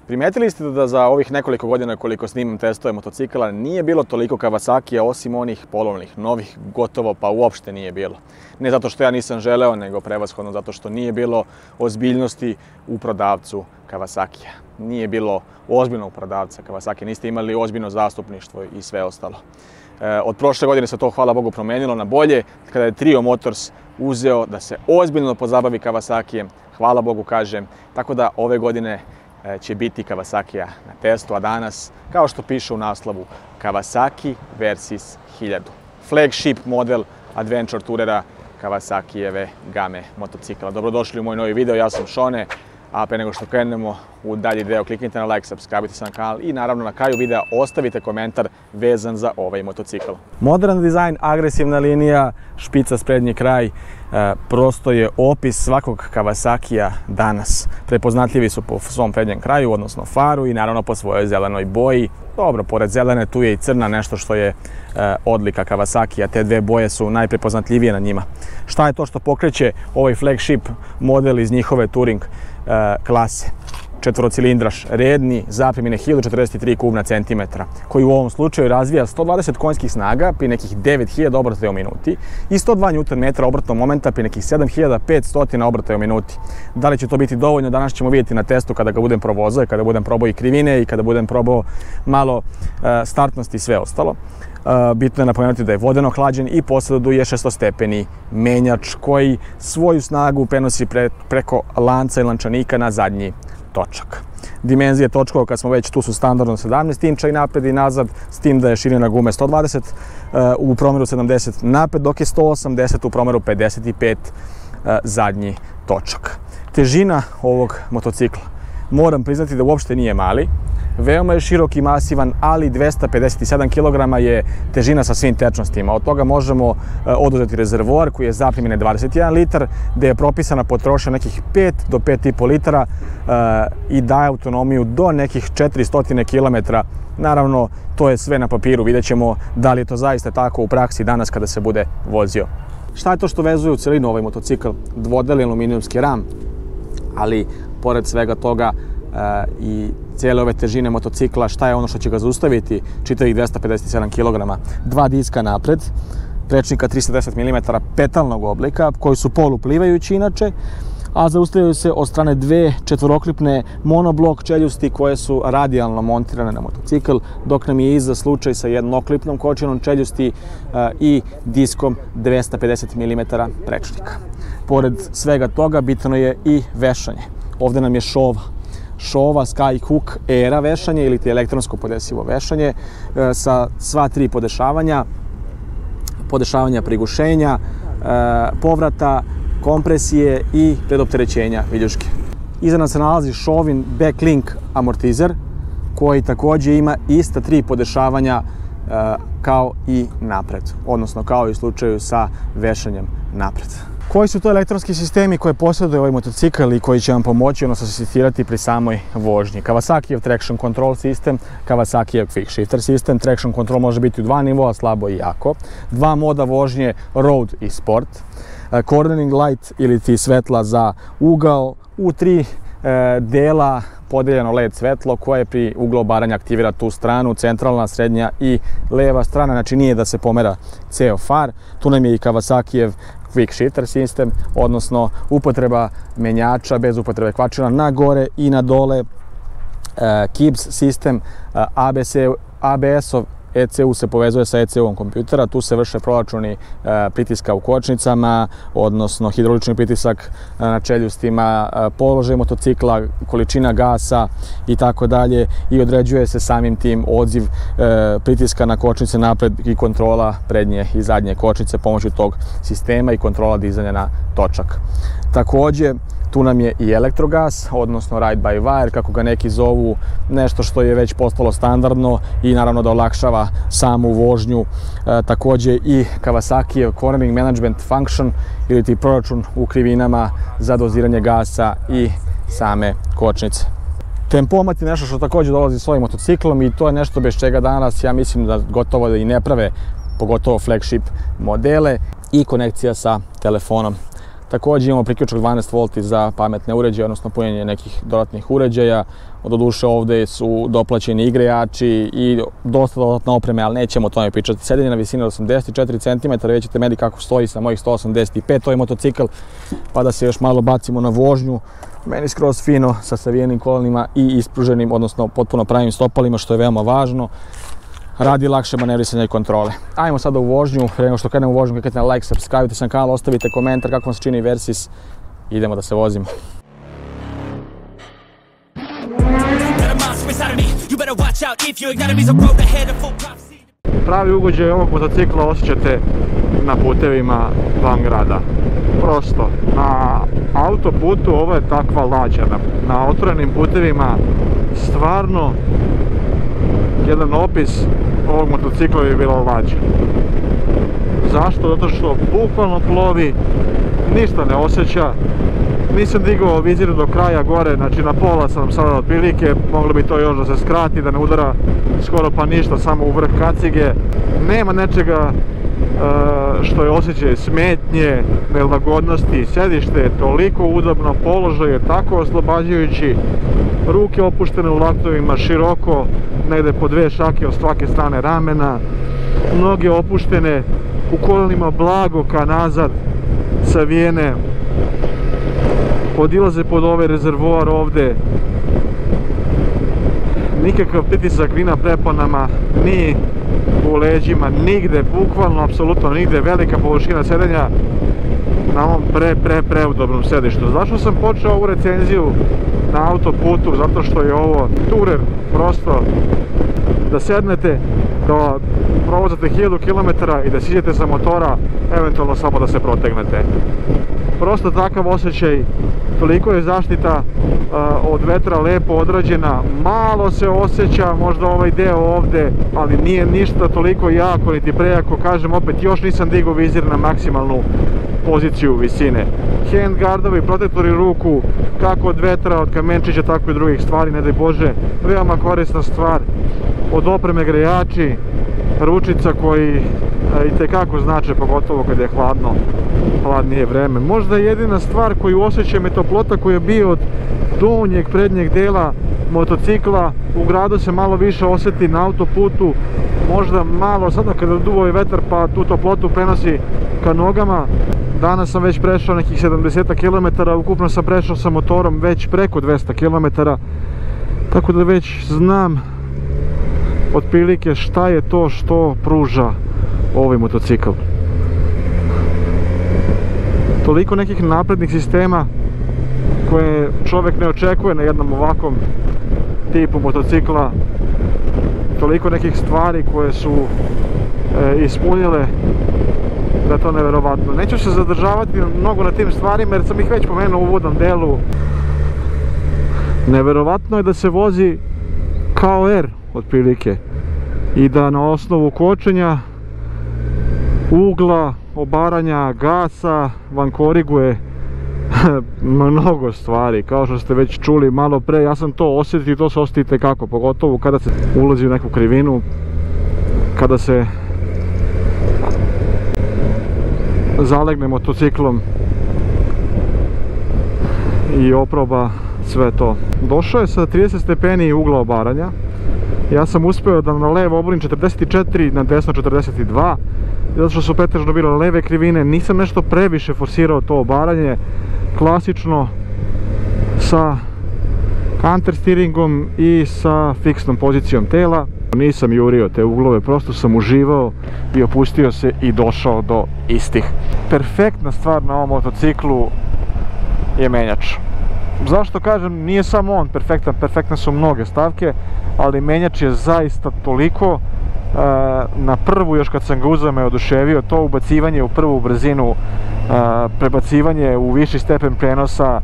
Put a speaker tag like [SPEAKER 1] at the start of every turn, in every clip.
[SPEAKER 1] Primetili ste da za ovih nekoliko godina koliko snimam testove motocikala nije bilo toliko Kawasakija osim onih polovnih, novih gotovo pa uopšte nije bilo. Ne zato što ja nisam želeo, nego prevashodno zato što nije bilo ozbiljnosti u prodavcu Kawasakija. Nije bilo ozbiljnog prodavca Kawasakija, niste imali ozbiljno zastupništvo i sve ostalo. Od prošle godine se to, hvala Bogu, promenilo na bolje, kada je Trio Motors uzeo da se ozbiljno pozabavi Kawasakijem, hvala Bogu kažem, tako da ove godine će biti Kawasakija na testu, a danas, kao što piše u naslovu, Kawasaki Versys 1000. Flagship model Adventure Tourera Kawasakijeve game motocikla. Dobrodošli u moj novi video, ja sam Šone, a pre nego što krenemo u dalji deo, kliknite na like, subscribe se na kanal i naravno na kraju videa ostavite komentar vezan za ovaj motocikl. Modern dizajn, agresivna linija, špica s prednji kraj, prosto je opis svakog Kawasakija danas. Prepoznatljivi su po svom prednjem kraju, odnosno faru i naravno po svojoj zelenoj boji. Dobro, pored zelene tu je i crna, nešto što je odlika Kawasakija, te dve boje su najprepoznatljivije na njima. Šta je to što pokreće ovaj flagship model iz njihove Touring klase? Četvorocilindraš, redni, zapremine 1043 kubna centimetra, koji u ovom slučaju razvija 120 konjskih snaga pri nekih 9000 obrtaja u minuti i 102 Nm obrtnog momenta pri nekih 7500 obrtaja u minuti. Da li će to biti dovoljno, danas ćemo vidjeti na testu kada ga budem provozao i kada budem probao i krivine i kada budem probao malo startnosti i sve ostalo. Bitno je napomenuti da je vodeno hlađen i posjeduje 600-stepeni menjač koji svoju snagu prenosi preko lanca i lančanika na zadnji točak. Dimenzije točkova, kad smo već tu, su standardno 17 inča i napred i nazad, s tim da je širina gume 120 u promjeru 70 napred, dok je 180 u promjeru 55 zadnji točak. Težina ovog motocikla, moram priznati da uopšte nije mali. Veoma je širok i masivan, ali 257 kg je težina sa svim tečnostima. Od toga možemo oduzeti rezervoar koji je zapremine 21 litar, gde je propisana potrošnja nekih 5 do 5,5 litara i daje autonomiju do nekih 400 km. Naravno, to je sve na papiru, vidjet ćemo da li je to zaista tako u praksi danas kada se bude vozio. Šta je to što vezuje u celinu ovaj motocikl? Dvodeli aluminijumski ram, ali pored svega toga i cijele ove težine motocikla, šta je ono što će ga zaustaviti, čitavih 257 kg. Dva diska napred, prečnika 310 mm petalnog oblika, koji su poluplivajući inače, a zaustavljaju se od strane dve četvoroklipne monoblok čeljusti koje su radijalno montirane na motocikl, dok nam je iza slučaj sa jednoklipnom kočinom čeljusti i diskom 250 mm prečnika. Pored svega toga bitno je i vešanje. Ovdje nam je šova Skyhook Era vešanje ili ti elektronsko podesivo vešanje sa sva tri podešavanja prigušenja, povrata, kompresije i predopterećenja viljuške. Iza nas se nalazi šovin backlink amortizer koji također ima ista tri podešavanja kao i napred, odnosno kao i u slučaju sa vešanjem napred. Koji su to elektronski sistemi koje posjeduje ovaj motocikl i koji će vam pomoći, odnosno asistirati pri samoj vožnji? Kawasakijev Traction Control sistem, Kawasakijev Quick Shifter sistem. Traction Control može biti u dva nivoa, slabo i jako. Dva moda vožnje, Road i Sport. Cornering light ili ti svetla za ugao u tri dela podeljeno LED svetlo koje pri uglu obaranja aktivira tu stranu, centralna, srednja i leva strana, znači nije da se pomera ceo far. Tu nam je i Kawasakijev Quick Shifter sistem, odnosno upotreba menjača bez upotrebe kvačina na gore i na dole. KIBS sistem, ABS-ov ECU se povezuje sa ECU-om kompjutera, tu se vrše proračuni pritiska u kočnicama, odnosno hidraulični pritisak na čeljustima, položaj motocikla, količina gasa i tako dalje, i određuje se samim tim odziv pritiska na kočnice napred i kontrola prednje i zadnje kočnice pomoću tog sistema i kontrola dizanja na točak. Također, tu nam je i elektrogas, odnosno ride by wire, kako ga neki zovu, nešto što je već postalo standardno i naravno da olakšava samu vožnju. Također i Kawasakijev Cornering Management Function ili ti proračun u krivinama za doziranje gasa i same kočnice. Tempomat je nešto što također dolazi s ovim motociklom i to je nešto bez čega danas, ja mislim da gotovo da i ne prave, pogotovo flagship modele, i konekcija sa telefonom. Također imamo priključak 12 V za pametne uređaje, odnosno punjenje nekih dodatnih uređaja. Doduše ovdje su doplaćeni i grejači i dosta dodatne opreme, ali nećemo o tome pričati. Sedenje na visini od 84 cm, vidjet ćete meni kako stoji sa mojih 185, ovaj motocikl, pa da se još malo bacimo na vožnju. Meni skroz fino, sa savijenim kolenima i ispruženim, odnosno potpuno pravim stopalima, što je veoma važno. Radi lakše manevrisanje i kontrole. Ajmo sada u vožnju, prije nego što krenemo u vožnju, kliknite na like, subscribe se na kanal, ostavite komentar kako vam se čini Versys. Idemo da se vozimo. Pravi ugođaj ovog motocikla osjećate na putevima van grada. Prosto, na autoputu ovo je takva lađa, na otvorenim putevima stvarno jedan opis ovog motocikla bi bila lađa. Zašto? Zato što bukvalno plovi, ništa ne osjeća. Nisam digao vizir do kraja gore, znači na pola sam sada otprilike, moglo bi to još da se skrati, da ne udara skoro pa ništa, samo u vrh kacige. Nema nečega što je osjećaj smetnje, nelagodnosti, sedište je toliko udobno, položaj je tako oslobađajući, ruke opuštene u laktovima, široko, negde po 2 šake od svake strane ramena, noge opuštene, u kolenima blago ka nazad, savijene, podilaze pod ovaj rezervoar ovde, nikakav pritisak ni na preponama, ni u leđima, nigde, bukvalno, apsolutno nigde, velika površina sedenja na ovom preudobnom sedištu. Zašto sam počeo ovu recenziju na autoputu? Zato što je ovo turer, prosto da sednete, da provozate 1000 km i da siđete sa motora, eventualno samo da se protegnete. Prosto takav osjećaj, toliko je zaštita od vetra lepo odrađena, malo se osjeća možda ovaj deo ovde, ali nije ništa toliko jako niti prejako, kažem opet, još nisam digao vizir na maksimalnu poziciju visine. Handgardovi, protektori ruku, kako od vetra, od kamenčića, tako i drugih stvari, ne daj Bože, veoma korisna stvar. Od opreme grejači, ručica koji itekako znače, pogotovo kad je hladnije vreme. Možda jedina stvar koju osjećam je toplota koja je bio od donjeg prednjeg dela motocikla. U gradu se malo više osjeti, na autoputu možda malo, sada kada duva je vetar pa tu toplotu prenosi ka nogama. Danas sam već prešao nekih 70 km, ukupno sam prešao sa motorom već preko 200 km, tako da već znam otprilike šta je to što pruža ovaj motocikl. Toliko nekih naprednih sistema koje čovjek ne očekuje na jednom ovakvom tipu motocikla, toliko nekih stvari koje su ispunile da je to neverovatno. Neću se zadržavati mnogo na tim stvarima jer sam ih već pomenuo u uvodnom delu. Neverovatno je da se vozi kao R otprilike i da na osnovu kočenja, ugla, obaranja, gasa vam koriguje mnogo stvari. Kao što ste već čuli malo pre, ja sam to osjetio i to se osjetite kako, pogotovo kada se ulazi u neku krivinu, kada se zalegne motociklom i oproba sve to. Došao je sa 30 stepeni ugla obaranja. Ja sam uspeo da na levo oborim 44, na desno 42, zato što su pretežno bile leve krivine. Nisam nešto previše forsirao to obaranje, klasično sa canter steeringom i sa fiksnom pozicijom tela. Nisam jurio te uglove, prosto sam uživao i opustio se i došao do istih. Perfektna stvar na ovom motociklu je menjač. Zašto kažem, nije samo on perfektan, perfektne su mnoge stavke, ali menjač je zaista toliko, na prvu još kad sam ga uzeo me oduševio, to ubacivanje u prvu brzinu, prebacivanje u viši stepen prenosa,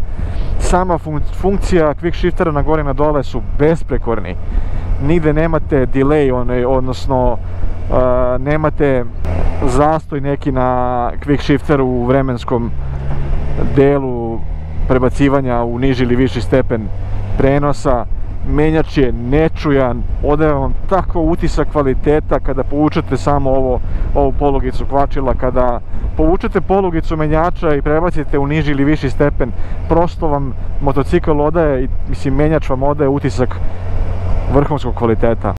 [SPEAKER 1] sama funkcija quick shiftera na gore i na dole su besprekorni. Nigde nemate delay, odnosno nemate zastoj neki na quick shifteru u vremenskom delu prebacivanja u niži ili viši stepen prenosa. Menjač je nečujan, odaje vam tako utisak kvaliteta kada povučete samo ovo
[SPEAKER 2] ovu polugicu kvačila. Kada povučete polugicu menjača i prebacite u niži ili viši stepen, prosto vam motocikl odaje, mislim menjač vam odaje utisak vrhunskog kvaliteta.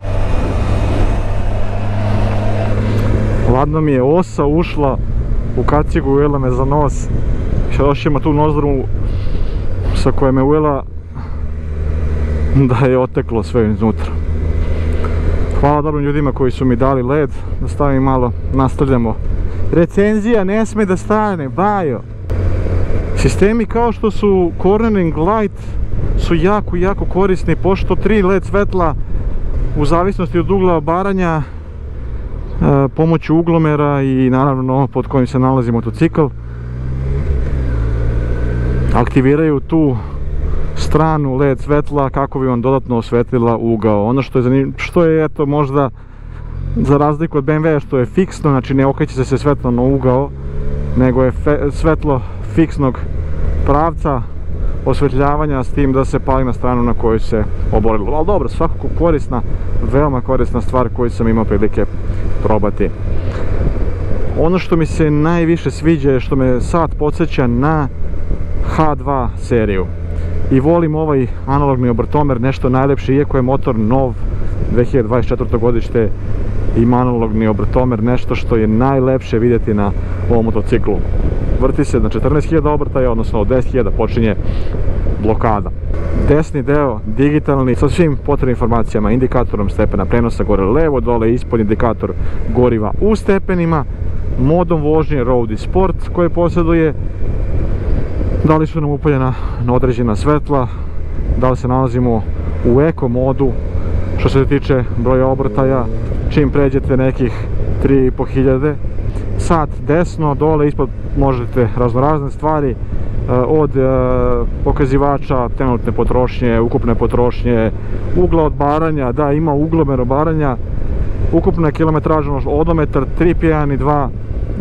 [SPEAKER 2] Ladno mi je osa ušla u kacigu, ujela me za nos. Još ima tu nozdru sa koje me ujela da je oteklo sve iznutra. Hvala dobrim ljudima koji su mi dali led, da stavim malo, nastavljamo. Recenzija ne sme da stane, bajo! Sistemi kao što su Cornering Light su jako korisni, pošto 3 led svetla u zavisnosti od ugla obaranja, pomoću uglomera i naravno pod kojim se nalazi motocikl, aktiviraju tu stranu led svetla kako bi vam dodatno osvetlila ugao. Ono što je zanimljivo, što je eto možda za razliku od BMW što je fiksno, znači ne okreće se svetlo na ugao, nego je svetlo fiksnog pravca osvetljavanja, s tim da se pali na stranu na koju se oborilo. Ali dobro, svakako korisna, veoma korisna stvar koju sam imao prilike probati. Ono što mi se najviše sviđa je što me sad podsjeća na H2 seriju. I volim ovaj analogni obrtomer, nešto najlepše, iako je motor nov, 2024. godište, ima analogni obrtomer, nešto što je najlepše vidjeti na ovom motociklu. Vrti se na 14.000 obrtaja, odnosno od 10.000 počinje blokada. Desni deo digitalni sa svim potrebnim informacijama, indikatorom stepena prenosa gore levo, dole ispod indikator goriva u stepenima, modom vožnje Road i Sport koje posjeduje, da li su nam upaljena na određena svetla, da li se nalazimo u eko modu što se tiče broja obrtaja, čim pređete nekih 3.500. Sat desno, dole ispod možete raznorazne stvari, od pokazivača trenutne potrošnje, ukupne potrošnje, ugla odbaranja, da ima uglomer obaranja, ukupna kilometraža, odometar, trip 1 i 2,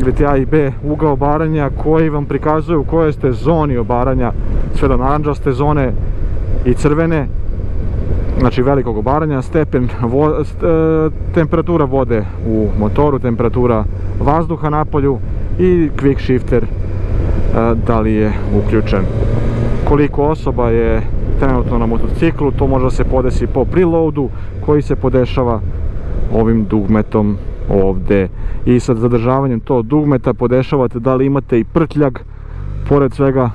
[SPEAKER 2] iliti A i B, ugao obaranja koji vam prikazuju u kojoj ste zoni obaranja, sve do naranđaste zone i crvene, znači velikog obaranja, stepen, temperatura vode u motoru, temperatura vazduha na polju i quick shifter da li je uključen. Koliko osoba je trenutno na motociklu, to može da se podesi po preloadu koji se podešava ovim dugmetom ovde. I sa zadržavanjem tog dugmeta podešavate da li imate i prtljag. Pored svega,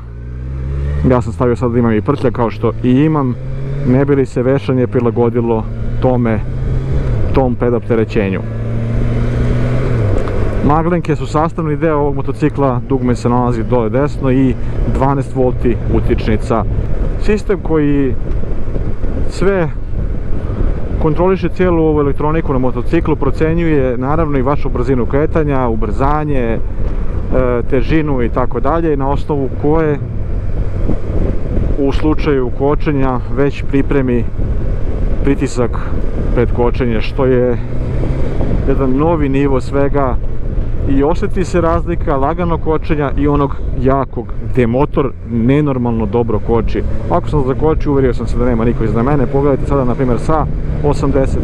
[SPEAKER 2] ja sam stavio sad da imam i prtljag kao što i imam, ne bi li se vešanje prilagodilo tom predopterećenju. Maglenke su sastavni deo ovog motocikla, dugme se nalazi dole desno i 12 volti utičnica. Sistem koji sve kontroliše cijelu ovu elektroniku na motociklu, procenjuje naravno i vašu brzinu kretanja, ubrzanje, težinu i tako dalje, na osnovu koje u slučaju kočenja već pripremi pritisak pred kočenje, što je jedan novi nivo svega i osjeti se razlika laganog kočenja i onog jakog, gdje motor nenormalno dobro koči. Ako sam zakočio, uvjerio sam se da nema niko iza mene. Pogledajte sada na primjer sa 80.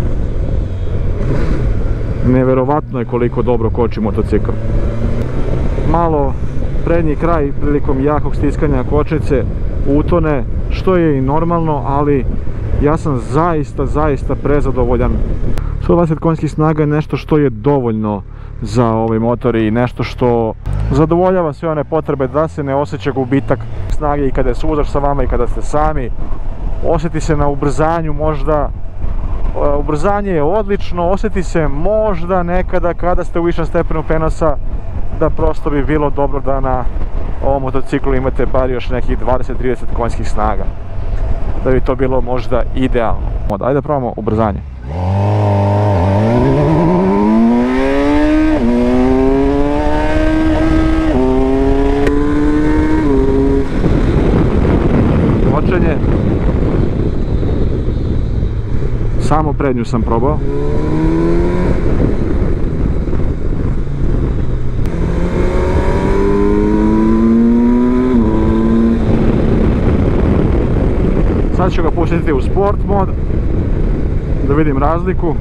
[SPEAKER 2] Neverovatno je koliko dobro koči motocikl. Malo prednji kraj prilikom jakog stiskanja kočnice utone, što je i normalno, ali ja sam zaista prezadovoljan. 120 konjskih snaga je nešto što je dovoljno za ovaj motor i nešto što zadovoljava sve one potrebe da se ne osjeća gubitak snage i kada je suzač sa vama i kada ste sami. Osjeti se na ubrzanju možda, ubrzanje je odlično, osjeti se možda nekada kada ste u višem stepenu prenosa da prosto bi bilo dobro da na ovom motociklu imate bar još nekih 20-30 konjskih snaga. Da bi to bilo možda idealno. Ajde da probamo ubrzanje. Kočenje. Samo prednju sam probao. Sad ću ga pustiti u sport mod, da vidim razliku.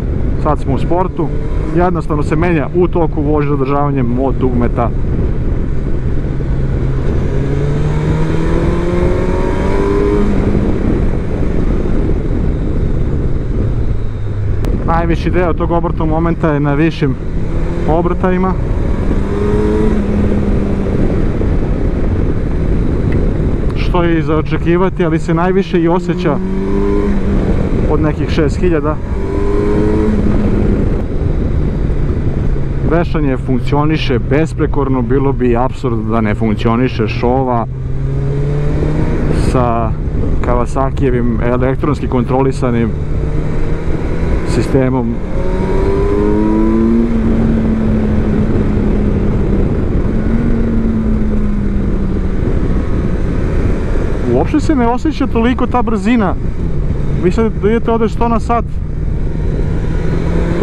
[SPEAKER 2] sad smo u sportu, jednostavno se menja u toku vožnje zadržavanjem od dugmeta. Najviši deo tog obrtnog momenta je na višim obrtajima. Što je i za očekivati, ali se najviše i osjeća od nekih 6000. Vešanje funkcioniše besprekorno, bilo bi apsurd da ne funkcioniše šova sa Kawasakijevim elektronski kontrolisanim sistemom. Uopšte se ne osjeća toliko ta brzina. Vi sad idete ovdje 100 na sat.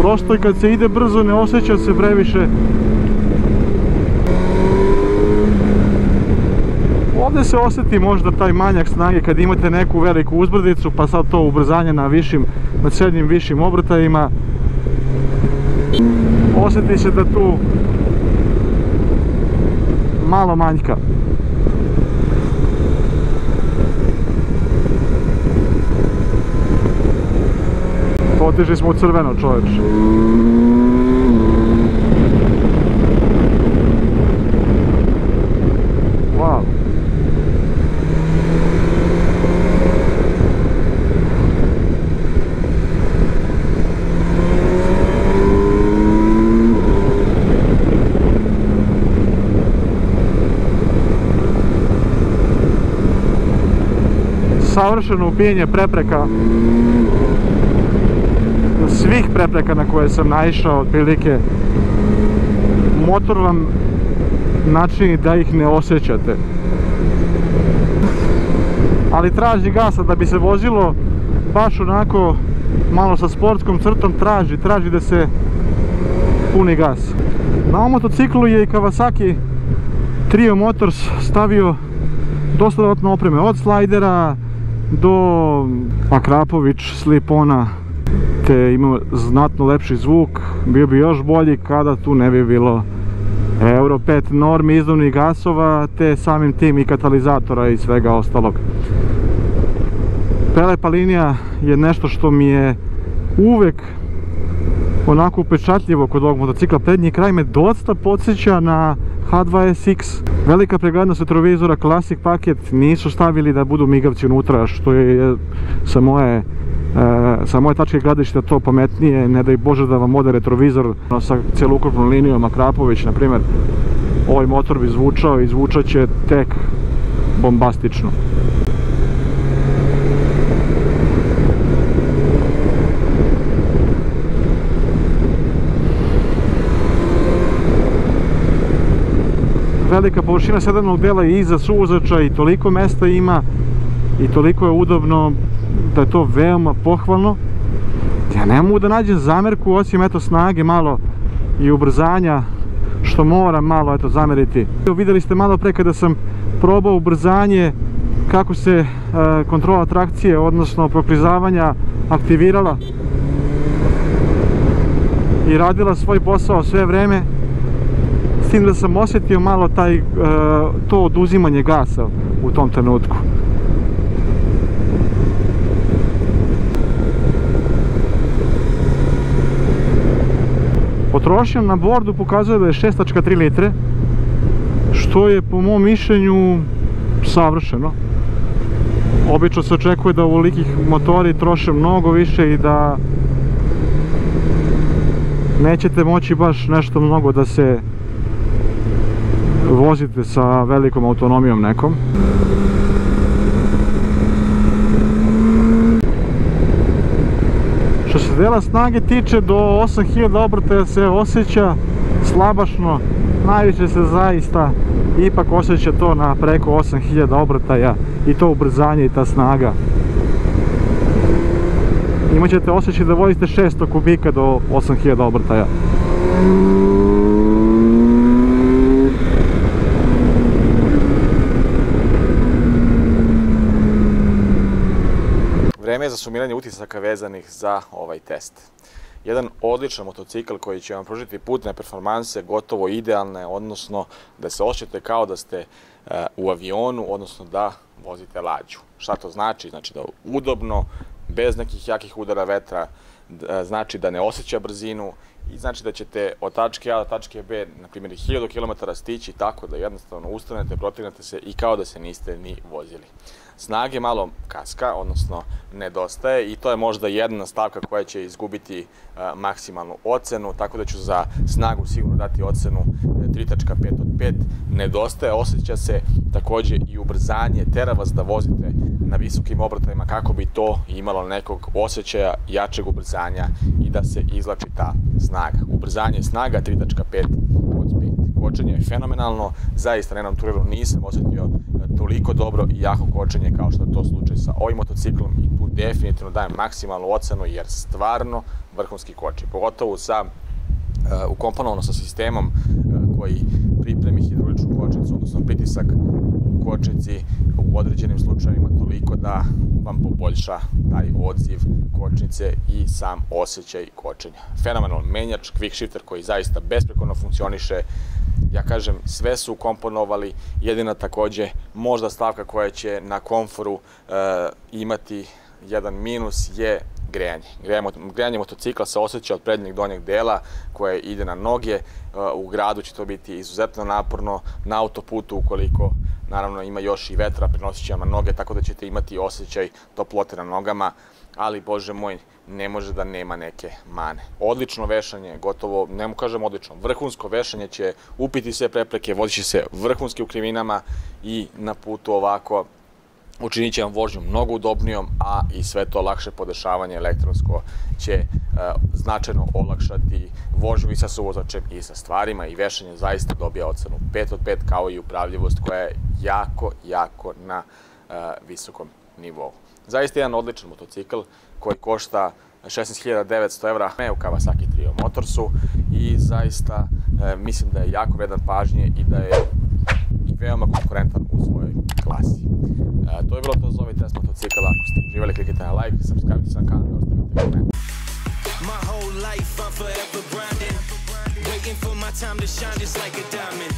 [SPEAKER 2] Prosto i kad se ide brzo ne osjeća se previše. Ovdje se osjeti možda taj manjak snage kad imate neku veliku uzbrdicu, pa sad to ubrzanje na srednjim višim obrtajima. Osjeti se da tu malo manjka. Otišli smo u crveno, čovječ. Wow. Savršeno ubijenje prepreka. Svih prepreka na koje sam naišao, otprilike, motor vam načini da ih ne osjećate. Ali traži gasa da bi se vozilo baš onako malo sa sportskom crtom, traži da se puni gas. Na ovom motociklu je i Kawasaki Trio Motors stavio dosta dodatne opreme, od slajdera do Akrapović slip-ona, te ima znatno lepši zvuk. Bio bi još bolji kada tu ne bi bilo Euro 5 normi izduvnih gasova, te samim tim i katalizatora i svega ostalog. Prelepa linija je nešto što mi je uvek onako upečatljivo kod ovog motocikla. Prednji kraj me dosta podsjeća na H2SX. Velika preglednost retrovizora, Classic paket, nisu stavili da budu migavci unutra, što je sa moje tačke gledišta to pametnije. Ne daj Bože da vam ode retrovizor sa celokupnom linijom Akrapović, na primjer. Ovaj motor bi zvučao i zvučat će tek bombastično. Velika površina sedalnog dela i iza suvozača i toliko mesta ima i toliko je udobno da je to veoma pohvalno. Ja ne mogu da nađem zamerku osim eto snage malo i ubrzanja, što moram malo eto zameriti. Vidjeli ste malo pre kada sam probao ubrzanje kako se kontrola trakcije, odnosno proklizavanja, aktivirala i radila svoj posao sve vreme, s tim da sam osjetio malo to oduzimanje gasa u tom trenutku. Potrošnja na bordu pokazuje da je 6,3 litre, što je po mom mišljenju savršeno. Obično se očekuje da ovolikih motori troše mnogo više i da nećete moći baš nešto mnogo da se vozite sa velikom autonomijom nekom. Što se dela snage tiče, do 8000 obrtaja se osjeća slabašno, najviše se zaista ipak osjeća to na preko 8000 obrtaja i to ubrzanje i ta snaga. Imaćete osjećaj da vozite 600 kubika do 8000 obrtaja.
[SPEAKER 1] Vreme je za sumiranje utisaka vezanih za ovaj test. jedan odličan motocikl koji će vam pružiti putne performanse gotovo idealne, odnosno da se osjećate kao da ste u avionu, odnosno da vozite lađu. Šta to znači? Znači da udobno, bez nekih jakih udara vetra, znači da ne osjeća brzinu i znači da ćete od tačke A do tačke B, na primjer 1000 km stići tako da jednostavno ustanete, protegnete se i kao da se niste ni vozili. Snage malo kaska, odnosno nedostaje i to je možda jedna stavka koja će izgubiti maksimalnu ocenu, tako da ću za snagu sigurno dati ocenu 3.5 od 5. Nedostaje, osjeća se takođe i ubrzanje, tera vas da vozite na visokim obratajima kako bi to imalo nekog osjećaja jačeg ubrzanja i da se izvlači ta snaga. Ubrzanje snaga 3.5 od 5. Kočenje je fenomenalno, zaista na jednom turiru nisam osjetio toliko dobro i jako kočenje kao što je to slučaj sa ovim motociklom i tu definitivno dajem maksimalnu ocenu jer stvarno vrhunski koči. Pogotovo ukomponovano sa sistemom koji pripremi hidrauličnu kočnicu, odnosno pritisak u kočnici u određenim slučajevima toliko da vam poboljša taj odziv kočnice i sam osjećaj kočenja. Fenomenalan menjač, quick shifter koji zaista besprekorno funkcioniše. Ja kažem, sve su ukomponovali, jedina takođe možda stavka koja će na komforu imati jedan minus je grejanje. Grejanje motocikla se osjeća od prednjeg donjeg dela koje ide na noge. U gradu će to biti izuzetno naporno, na autoputu ukoliko naravno ima još i vetra, prenosit će vam na noge, tako da ćete imati osjećaj toplote na nogama, ali bože moj, ne može da nema neke mane. Odlično vešanje, gotovo, ne mu kažem odlično, vrhunsko vešanje će upiti sve prepreke, vozit će se vrhunski u krivinama i na putu ovako učinit će vam vožnju mnogo udobnijom, a i sve to lakše podešavanje elektronsko će značajno olakšati vožnju i sa suvozačem i sa stvarima i vešanje zaista dobija ocenu 5 od 5 kao i upravljivost koja je jako na visokom nivou. Zaista jedan odličan motocikl koji košta 16.900 evra u Kawasaki Trio Motorsu i zaista mislim da je jako vredan pažnje i da je veoma konkurentan u svojoj klasi. To je bilo to za ovaj test motocikala. Ako ste uživali, klikite na like, subscribe se na kanal i ostavite komentar.
[SPEAKER 3] My whole life I'm forever grinding, waiting for my time to shine just like a diamond.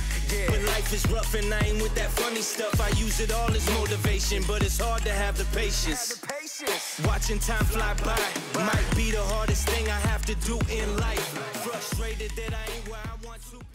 [SPEAKER 3] When life is rough and I ain't with that funny stuff, I use it all as motivation, but it's hard to have the patience. Watching time fly by might be the hardest thing I have to do in life. Frustrated that I ain't where I want to be.